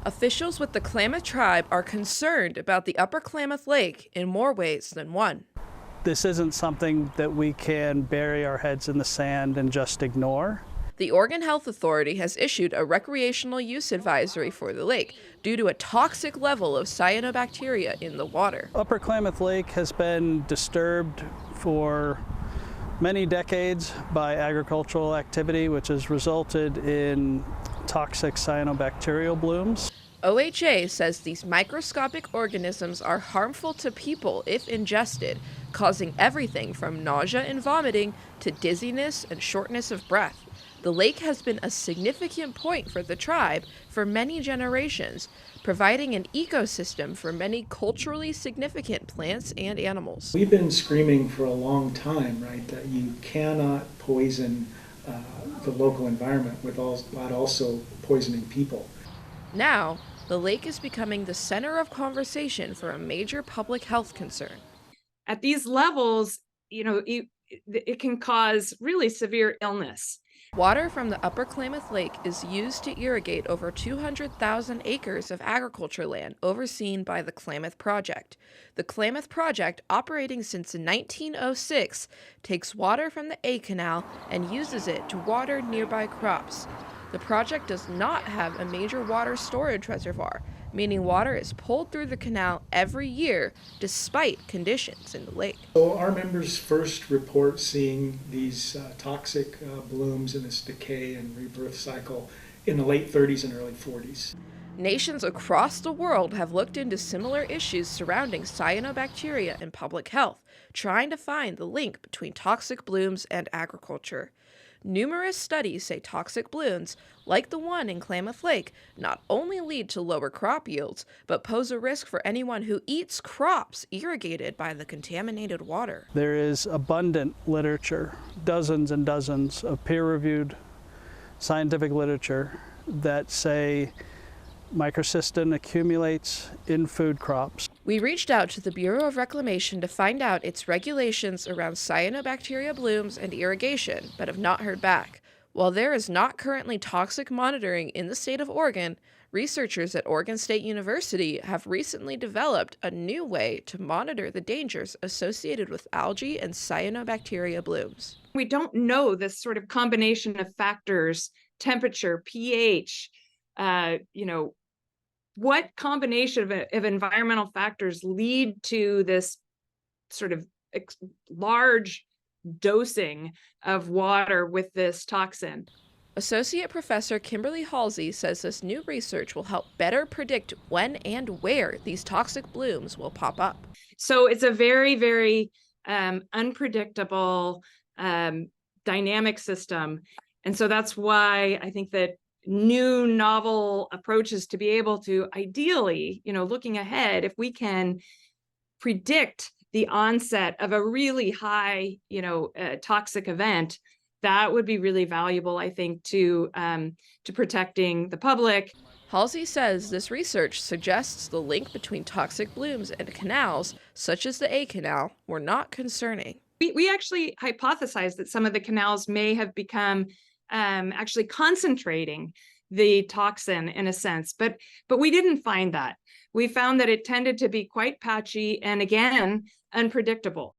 Officials with the Klamath Tribe are concerned about the Upper Klamath Lake in more ways than one. This isn't something that we can bury our heads in the sand and just ignore. The Oregon Health Authority has issued a recreational use advisory for the lake due to a toxic level of cyanobacteria in the water. Upper Klamath Lake has been disturbed for many decades by agricultural activity, which has resulted in toxic cyanobacterial blooms. OHA says these microscopic organisms are harmful to people if ingested, causing everything from nausea and vomiting to dizziness and shortness of breath. The lake has been a significant point for the tribe for many generations, providing an ecosystem for many culturally significant plants and animals. We've been screaming for a long time, right, that you cannot poison the local environment without also poisoning people. Now, the lake is becoming the center of conversation for a major public health concern. At these levels, it can cause really severe illness. Water from the Upper Klamath Lake is used to irrigate over 200,000 acres of agriculture land overseen by the Klamath Project. The Klamath Project, operating since 1906, takes water from the A Canal and uses it to water nearby crops. The project does not have a major water storage reservoir, meaning water is pulled through the canal every year despite conditions in the lake. So our members first report seeing these toxic blooms and this decay and rebirth cycle in the late 30s and early 40s. Nations across the world have looked into similar issues surrounding cyanobacteria and public health, trying to find the link between toxic blooms and agriculture. Numerous studies say toxic blooms, like the one in Klamath Lake, not only lead to lower crop yields, but pose a risk for anyone who eats crops irrigated by the contaminated water. There is abundant literature, dozens and dozens of peer-reviewed scientific literature that say microcystin accumulates in food crops. We reached out to the Bureau of Reclamation to find out its regulations around cyanobacteria blooms and irrigation, but have not heard back. While there is not currently toxic monitoring in the state of Oregon, researchers at Oregon State University have recently developed a new way to monitor the dangers associated with algae and cyanobacteria blooms. We don't know this sort of combination of factors, temperature, pH, what combination of environmental factors lead to this sort of large dosing of water with this toxin. Associate Professor Kimberly Halsey says this new research will help better predict when and where these toxic blooms will pop up. So it's a very, very unpredictable dynamic system. And so that's why I think that new novel approaches to be able to ideally, looking ahead, if we can predict the onset of a really high, toxic event, that would be really valuable, I think, to protecting the public. Halsey says this research suggests the link between toxic blooms and canals, such as the A Canal, were not concerning. We actually hypothesized that some of the canals may have become actually concentrating the toxin in a sense, but we didn't find that. We found that it tended to be quite patchy and, again, unpredictable.